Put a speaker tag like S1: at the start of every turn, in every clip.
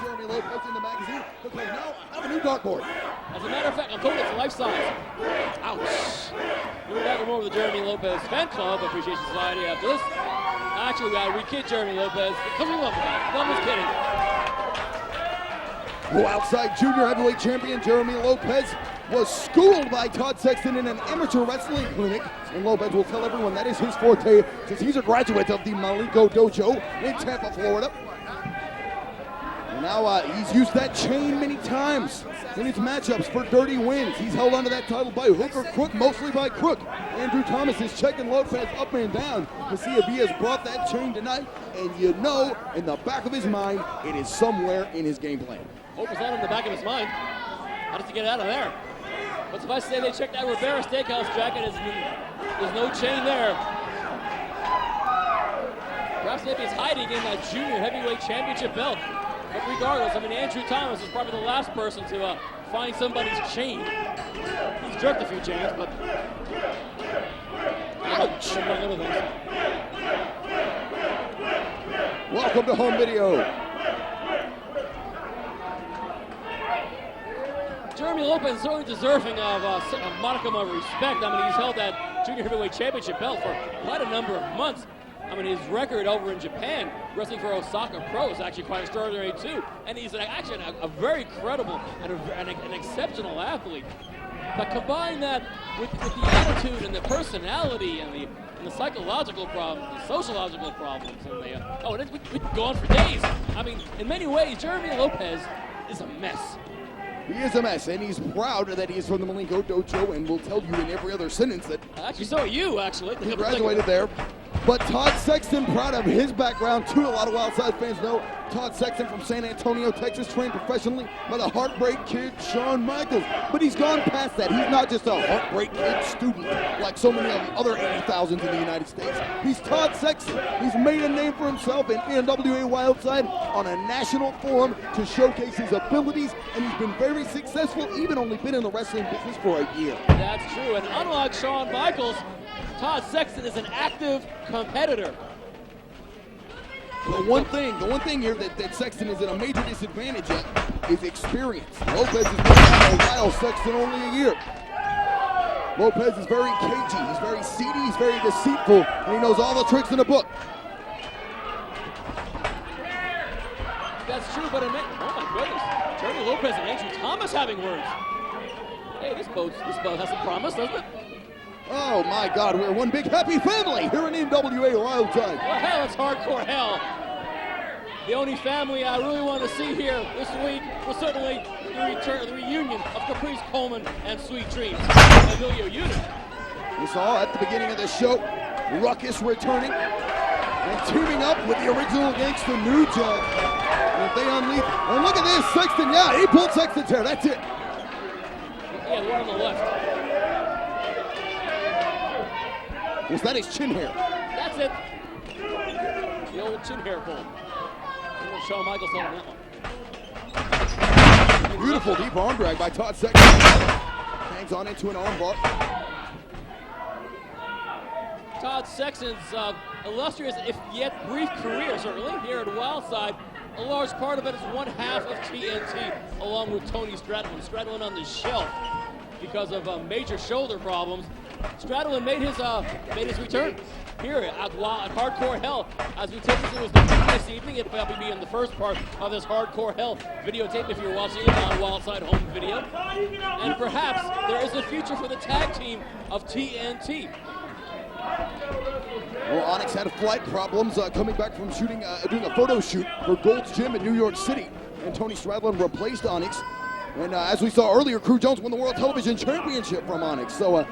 S1: Jeremy Lopez in the magazine because now I have a new dartboard.
S2: As a matter of fact, I'm told it's life size. Ouch. We're back with more of the Jeremy Lopez Fan Club Appreciation Society after this. Actually, we gotta re-kid Jeremy Lopez because we love the guy. No, I'm just kidding.
S1: Wildside Junior Heavyweight Champion Jeremy Lopez was schooled by Todd Sexton in an amateur wrestling clinic, and Lopez will tell everyone that is his forte since he's a graduate of the Mamaluke Dojo in Tampa, Florida. And now he's used that chain many times in his matchups for dirty wins. He's held onto that title by hook or crook, mostly by crook. Andrew Thomas is checking Lopez up and down to see if he has brought that chain tonight, and you know, in the back of his mind, it is somewhere in his game plan.
S2: Hope it's not in the back of his mind. How does he get out of there? But if I say they checked out Rivera Steakhouse jacket, there's no chain there. Perhaps maybe he's hiding in that junior heavyweight championship belt. But regardless, I mean, Andrew Thomas is probably the last person to find somebody's chain. He's jerked a few chains, but ouch.
S1: Welcome to home video.
S2: Jeremy Lopez is certainly deserving of a modicum of respect. I mean, he's held that junior heavyweight championship belt for quite a number of months. I mean, his record over in Japan, wrestling for Osaka Pro, is actually quite extraordinary too. And he's actually a very credible and an exceptional athlete. But combine that with the attitude and the personality and the psychological problems, the sociological problems, and we could go on for days. I mean, in many ways, Jeremy Lopez is a mess.
S1: He is a mess, and he's proud that he is from the Mamaluke Dojo, and will tell you in every other sentence that
S2: actually, so are you, actually.
S1: He graduated there. But Todd Sexton, proud of his background, too. A lot of Wildside fans know Todd Sexton from San Antonio, Texas, trained professionally by the Heartbreak Kid, Shawn Michaels. But he's gone past that. He's not just a Heartbreak Kid student like so many of the other 80,000 in the United States. He's Todd Sexton. He's made a name for himself in NWA Wildside on a national forum to showcase his abilities, and he's been very successful, even only been in the wrestling business for a year.
S2: That's true, and unlike Shawn Michaels, Todd Sexton is an active competitor.
S1: The one thing here that Sexton is at a major disadvantage at is experience. Lopez has been around a while, Sexton only a year. Lopez is very cagey, he's very seedy, he's very deceitful, and he knows all the tricks in the book.
S2: That's true, but oh my goodness, Jeremy Lopez and Andrew Thomas having words. Hey, this boat has some promise, doesn't it?
S1: Oh my God, we're one big happy family here in NWA Wildside.
S2: Well, hell, it's hardcore hell. The only family I really want to see here this week was certainly the reunion of Caprice Coleman and Sweet Dreams. Emilio Unit.
S1: We saw at the beginning of the show, Ruckus returning and teaming up with the original gangster New Jack. And if they unleash, and look at this, Sexton, yeah, he pulled Sexton's hair, that's it.
S2: Yeah, the one on the left.
S1: Was that his chin hair?
S2: That's it. The old chin hair pull. Shawn Michaels on that one.
S1: Beautiful deep arm drag by Todd Sexton. Hangs on into an arm bar.
S2: Todd Sexton's illustrious, if yet brief career, certainly, here at Wildside. A large part of it is one half of TNT, along with Tony Stradlin. Stradlin on the shelf because of major shoulder problems. Stradlin made his return here at Hardcore Hell. As we take into his debut this evening, it'll probably be in the first part of this Hardcore Hell videotape if you're watching it on Wildside Home Video. And perhaps there is a future for the tag team of TNT.
S1: Well, Onyx had flight problems coming back from doing a photo shoot for Gold's Gym in New York City, and Tony Stradlin replaced Onyx. And as we saw earlier, Crew Jones won the World Television Championship from Onyx. So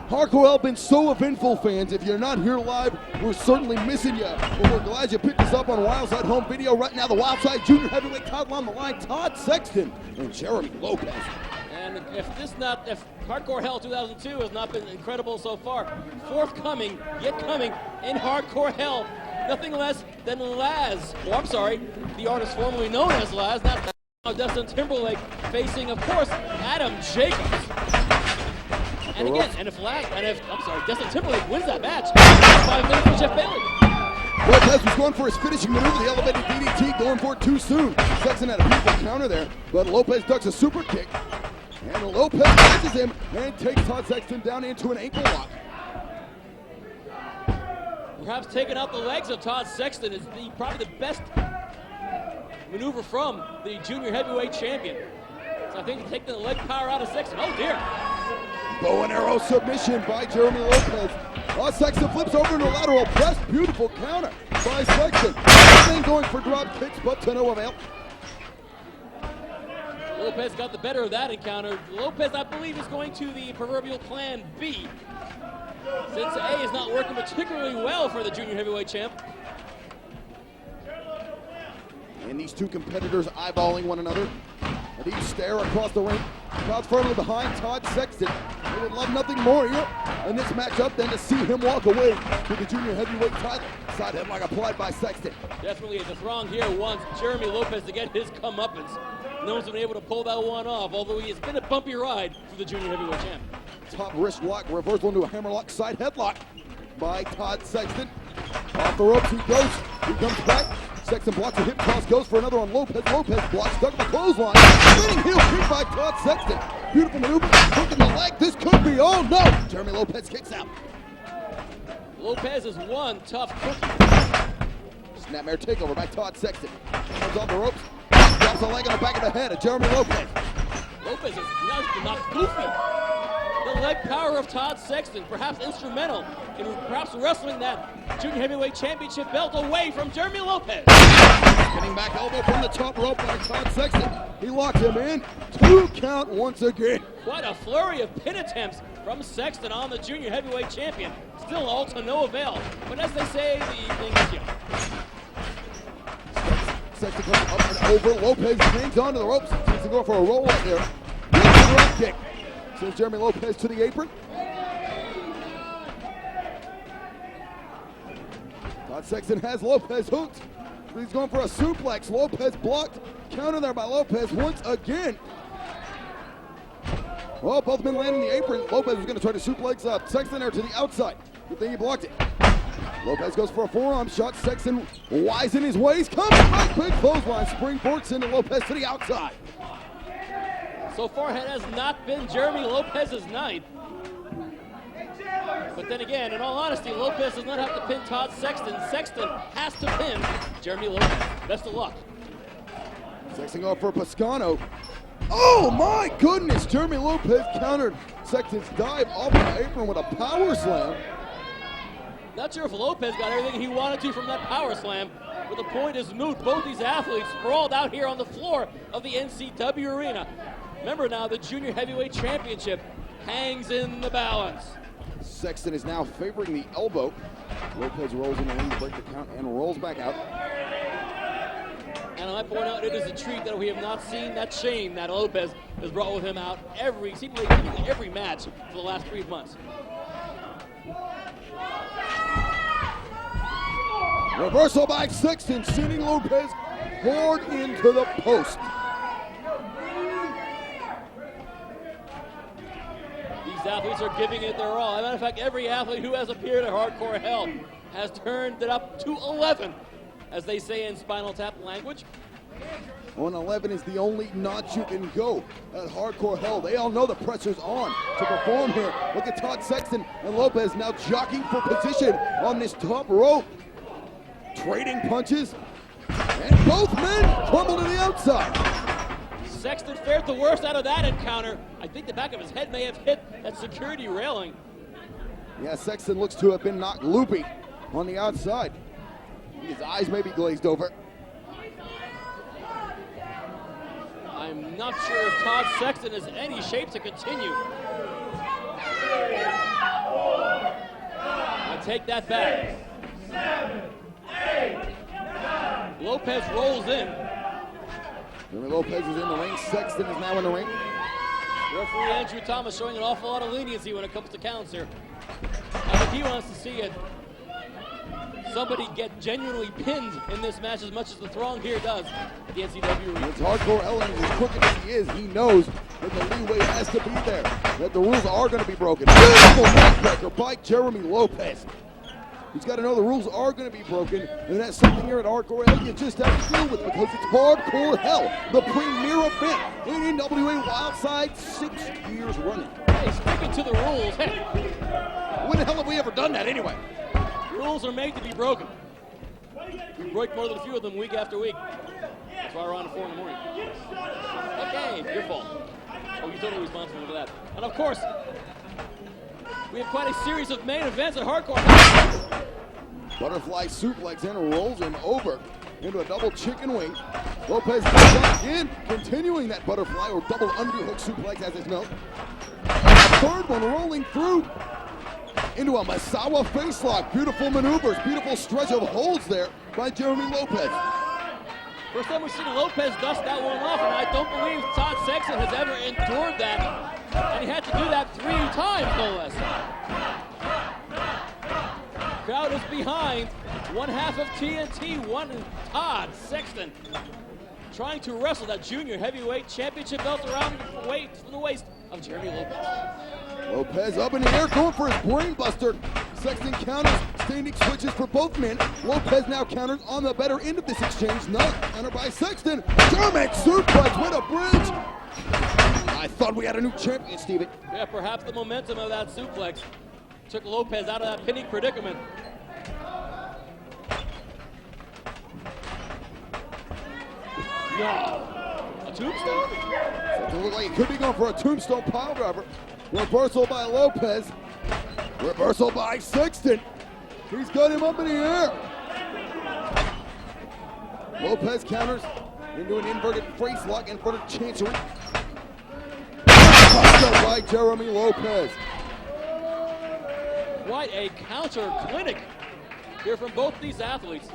S1: Hardcore Hell been so eventful, fans. If you're not here live, we're certainly missing you. But we're glad you picked us up on Wildside Home Video. Right now, the Wildside Junior Heavyweight title on the line, Todd Sexton and Jeremy Lopez.
S2: And if Hardcore Hell 2002 has not been incredible so far, forthcoming, yet coming, in Hardcore Hell, nothing less than Laz, the artist formerly known as Laz, now Justin Timberlake, facing, of course, Adam Jacobs. And again, Justin Timberlake wins that match, 5 minutes for Jeff Bailey.
S1: Lopez was going for his finishing maneuver, the elevated DDT, going for it too soon. Sexton had a beautiful counter there, but Lopez ducks a super kick. And Lopez catches him and takes Todd Sexton down into an ankle lock.
S2: Perhaps taking out the legs of Todd Sexton is probably the best maneuver from the junior heavyweight champion. So I think taking the leg power out of Sexton. Oh dear.
S1: Bow and arrow submission by Jeremy Lopez. Sexton flips over into a lateral press. Beautiful counter by Sexton. Then going for drop kicks, but to no avail.
S2: Lopez got the better of that encounter. Lopez, I believe, is going to the proverbial plan B, since A is not working particularly well for the junior heavyweight champ.
S1: And these two competitors eyeballing one another. And each stare across the ring. Crowd's firmly behind Todd Sexton. They would love nothing more here in this matchup than to see him walk away with the junior heavyweight title. Side headlock applied by Sexton.
S2: Definitely the throng here wants Jeremy Lopez to get his comeuppance. No one's been able to pull that one off, although he has been a bumpy ride for the junior heavyweight champ.
S1: Top wrist lock, reversal into a hammerlock, side headlock by Todd Sexton. Off the ropes he goes. He comes back. Sexton blocks a hip toss, goes for another on Lopez. Lopez blocks, stuck in the clothesline. Spinning heel kick by Todd Sexton. Beautiful maneuver, hook in the leg. This could be, oh no! Jeremy Lopez kicks out.
S2: Lopez is one tough cookie.
S1: Snapmare takeover by Todd Sexton. Comes off the ropes, drops a leg on the back of the head of Jeremy Lopez.
S2: Lopez is not goofy. The leg power of Todd Sexton, perhaps instrumental in perhaps wrestling that junior heavyweight championship belt away from Jeremy Lopez.
S1: Spinning back elbow from the top rope by Todd Sexton. He locks him in. 2 count once again.
S2: Quite a flurry of pin attempts from Sexton on the junior heavyweight champion. Still all to no avail. But as they say, the evening is young.
S1: Sexton comes up and over. Lopez hangs onto the ropes. Sexton going for a roll up there. Drop kick. Sends Jeremy Lopez to the apron. Todd Sexton has Lopez hooked. He's going for a suplex. Lopez blocked. Counter there by Lopez once again. Well, both men landing the apron. Lopez was going to try to suplex Sexton there to the outside. Good thing he blocked it. Lopez goes for a forearm shot. Sexton wise in his ways. Comes back. Big clothesline. Springboard sending Lopez to the outside.
S2: So far, it has not been Jeremy Lopez's night. But then again, in all honesty, Lopez does not have to pin Todd Sexton. Sexton has to pin Jeremy Lopez. Best of luck.
S1: Sexton going for Pascano. Oh my goodness! Jeremy Lopez countered Sexton's dive off the apron with a power slam.
S2: Not sure if Lopez got everything he wanted to from that power slam, but the point is moot. Both these athletes sprawled out here on the floor of the NCW arena. Remember now, the junior heavyweight championship hangs in the balance.
S1: Sexton is now favoring the elbow. Lopez rolls in the ring to break the count and rolls back out.
S2: And I might point out, it is a treat that we have not seen that shame that Lopez has brought with him out seemingly every match for the last 3 months.
S1: Reversal by Sexton, sending Lopez hard into the post.
S2: These athletes are giving it their all. As a matter of fact, every athlete who has appeared at Hardcore Hell has turned it up to 11, as they say in Spinal Tap language.
S1: On 11 is the only notch you can go at Hardcore Hell. They all know the pressure's on to perform here. Look at Todd Sexton and Lopez now jockeying for position on this top rope. Trading punches, and both men crumble to the outside.
S2: Sexton fared the worst out of that encounter. I think the back of his head may have hit that security railing.
S1: Yeah, Sexton looks to have been knocked loopy on the outside. His eyes may be glazed over.
S2: I'm not sure if Todd Sexton is in any shape to continue. I take that back.
S3: 7, 8, 9.
S2: Lopez rolls in.
S1: Jeremy Lopez is in the ring. Sexton is now in the ring.
S2: Referee Andrew Thomas showing an awful lot of leniency when it comes to counts here. I think he wants to see it. Somebody get genuinely pinned in this match as much as the throng here does at the NCW arena.
S1: It's Hardcore Hell, and as crooked as he is, he knows that the leeway has to be there, that the rules are going to be broken. Beautiful neckbreaker by Jeremy Lopez. He's got to know the rules are going to be broken, and that's something here at Hardcore Hell you just have to deal with because it's Hardcore Hell, the premier event in NWA Wildside, 6 years running.
S2: Hey, sticking to the rules. Hey,
S1: When the hell have we ever done that anyway?
S2: rules are made to be broken. We break more than a few of them week after week. That's why we're on at 4 in the morning. Okay, your fault. Oh, you're totally responsible for that. And of course, we have quite a series of main events at Hardcore.
S1: Butterfly suplex and rolls him over into a double chicken wing. Lopez goes up again, continuing that butterfly or double underhook suplex as it's known. A third one rolling through into a Masawa facelock. Beautiful maneuvers, beautiful stretch of holds there by Jeremy Lopez.
S2: First time we've seen Lopez dust that one off, and I don't believe Todd Sexton has ever endured that. And he had to do that 3 times, no less. Crowd is behind. One half of TNT, one Todd Sexton, trying to wrestle that junior heavyweight championship belt around the waist of Jeremy Lopez.
S1: Lopez up in the air, going for his brain buster. Sexton counters, standing switches for both men. Lopez now counters on the better end of this exchange. Not countered by Sexton. German suplex with a bridge. I thought we had a new champion, Steven.
S2: Yeah, perhaps the momentum of that suplex took Lopez out of that pinning predicament. No. A tombstone?
S1: It looked like he could be going for a tombstone pile driver. Reversal by Lopez. Reversal by Sexton. He's got him up in the air. Lopez counters into an inverted face lock, inverted chancery. By Jeremy Lopez.
S2: Quite a counter clinic here from both these athletes.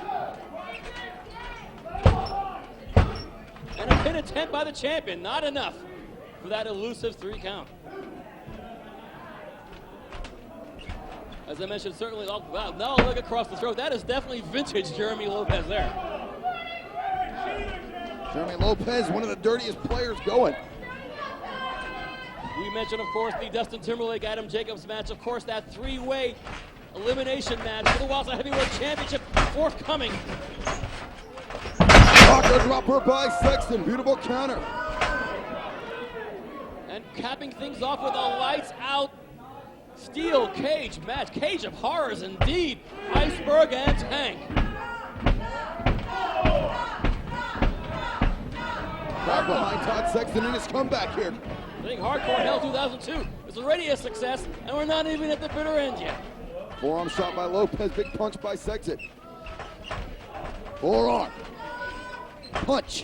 S2: And a pin attempt by the champion, not enough for that elusive 3 count. As I mentioned, certainly, oh, wow, now look across the throat. That is definitely vintage Jeremy Lopez there.
S1: Jeremy Lopez, one of the dirtiest players going.
S2: We mentioned, of course, the Dustin Timberlake, Adam Jacobs match. Of course, that 3-way elimination match for the Wildside Heavyweight Championship forthcoming.
S1: Rocker dropper by Sexton, beautiful counter.
S2: And capping things off with a lights-out steel cage match. Cage of horrors indeed. Iceberg and Tank.
S1: Back behind Todd Sexton in his comeback here.
S2: I think Hardcore Hell 2002 is already a success, and we're not even at the bitter end yet.
S1: Forearm shot by Lopez, big punch by Sexton. Forearm. Punch.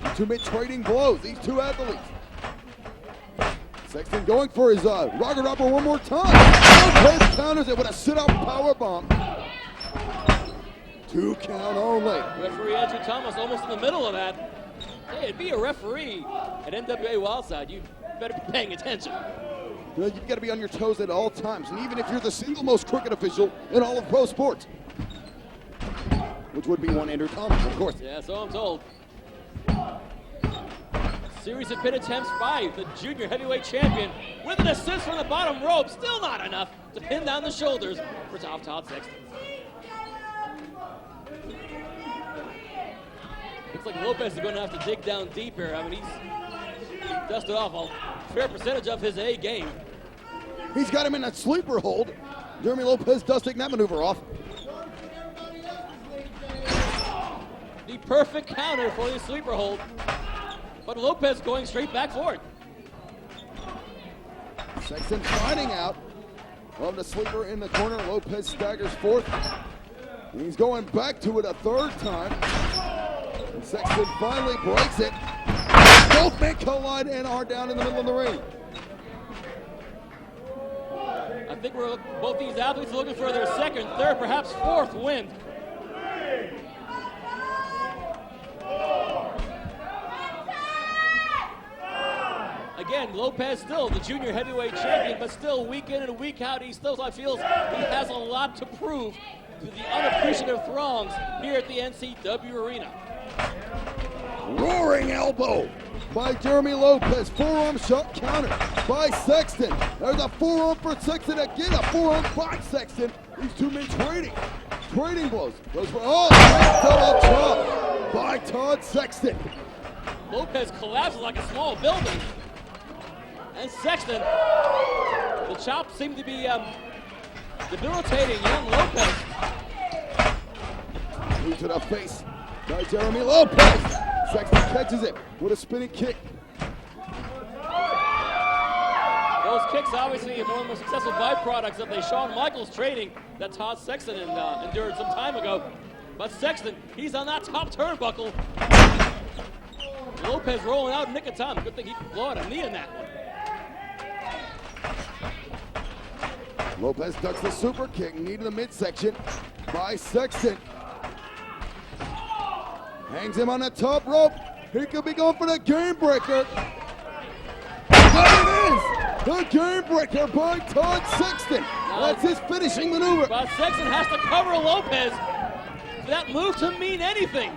S1: These two men trading blows, these two athletes. Sexton going for his rocker dropper one more time. Lopez counters it with a sit-out power bomb. 2 count only.
S2: Referee Andrew Thomas almost in the middle of that. Hey, it'd be a referee at NWA Wildside. You better be paying attention.
S1: You've got to be on your toes at all times, and even if you're the single most crooked official in all of pro sports, which would be one Andrew Thomas, of course.
S2: Yeah, so I'm told. Series of pin attempts by the junior heavyweight champion with an assist from the bottom rope. Still not enough to pin down the shoulders for Todd Sexton. Looks like Lopez is going to have to dig down deep here. I mean, he's dusted off a fair percentage of his A game.
S1: He's got him in a sleeper hold. Jeremy Lopez dusting that maneuver off.
S2: The perfect counter for the sleeper hold. But Lopez going straight back for it.
S1: Sexton finding out of the sleeper in the corner. Lopez staggers forth. And he's going back to it a 3rd time. And Sexton finally breaks it. Both men collide and are down in the middle of the ring.
S2: I think both these athletes are looking for their 2nd, 3rd, perhaps 4th win. Again, Lopez still the junior heavyweight champion, but still week in and week out, he still feels he has a lot to prove to the unappreciative throngs here at the NCW Arena.
S1: Roaring elbow by Jeremy Lopez. Forearm shot counter by Sexton. There's a forearm for Sexton again. A forearm by Sexton. These two men trading. Trading blows. Goes for, double chop by Todd Sexton.
S2: Lopez collapses like a small building. And Sexton, the chops seem to be debilitating young Lopez.
S1: Knee to the face by Jeremy Lopez. Sexton catches it with a spinning kick.
S2: Those kicks obviously one of the most successful byproducts of the Shawn Michaels training that Todd Sexton endured some time ago. But Sexton, he's on that top turnbuckle. Lopez rolling out in nick of time. Good thing he could blow out a knee in that one.
S1: Lopez ducks the super kick, knee to the midsection by Sexton. Hangs him on the top rope. He could be going for the game breaker. There it is! The game breaker by Todd Sexton. That's his finishing maneuver.
S2: But Sexton has to cover Lopez for that move to mean anything.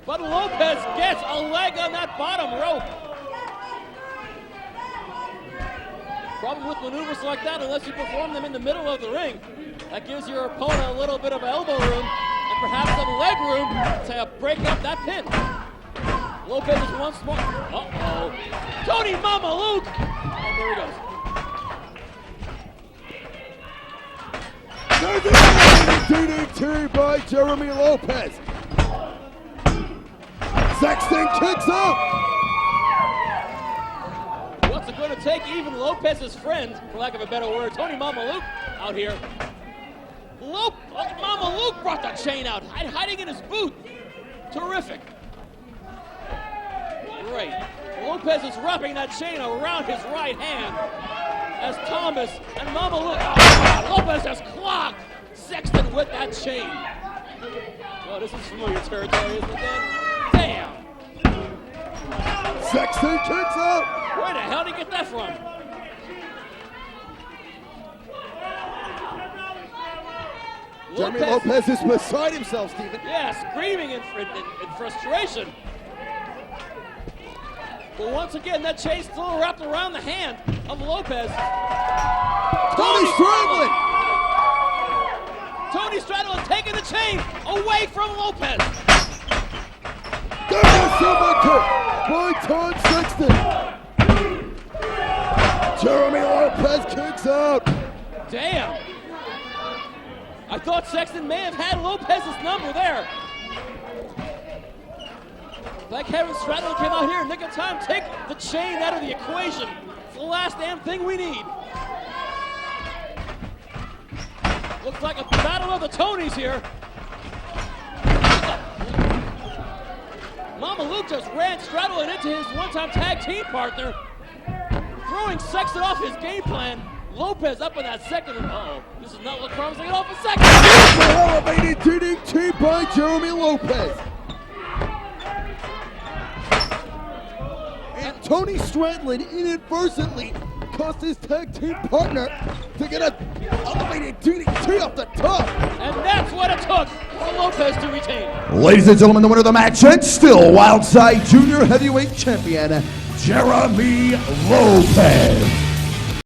S2: But Lopez gets a leg on that bottom rope. Problem with maneuvers like that, unless you perform them in the middle of the ring, that gives your opponent a little bit of elbow room and perhaps some leg room to break up that pin. Lopez is once more. Uh-oh. Tony Mamaluke! And there he goes.
S1: There's a DDT by Jeremy Lopez. Sexton kicks out.
S2: What's it going to take? Even Lopez's friend, for lack of a better word, Tony Mamaluke out here. Mamaluke brought the chain out, hiding in his boot. Terrific. Great. Lopez is wrapping that chain around his right hand as Thomas and Mamaluke. Oh, Lopez has clocked Sexton with that chain. Oh, this is familiar territory, isn't it, Dan? Damn.
S1: Sexton kicks out.
S2: Where the hell did he get that from?
S1: Jeremy Lopez is beside himself, Steven.
S2: Yeah, screaming in frustration. But once again, that chain's still wrapped around the hand of Lopez.
S1: Tony Stradlin!
S2: Tony Stradlin taking the chain away from Lopez.
S1: There's a super kick by Todd Sexton. Jeremy Lopez kicks out.
S2: Damn. I thought Sexton may have had Lopez's number there. Like Kevin Stradlin came out here in nick of time, take the chain out of the equation. It's the last damn thing we need. Looks like a battle of the Tonys here. Mamaluke just ran Stradlin into his one-time tag team partner, throwing Sexton off his game plan. Lopez up in that second. Uh-oh, this is not what promising it off a second.
S1: Elevated DDT by Jeremy Lopez. And Tony Stradlin inadvertently cost his tag team partner to get an elevated DDT off the top.
S2: And that's what it took for Lopez to retain.
S4: Ladies and gentlemen, the winner of the match and still Wildside Junior Heavyweight Champion, Jeremy Lopez.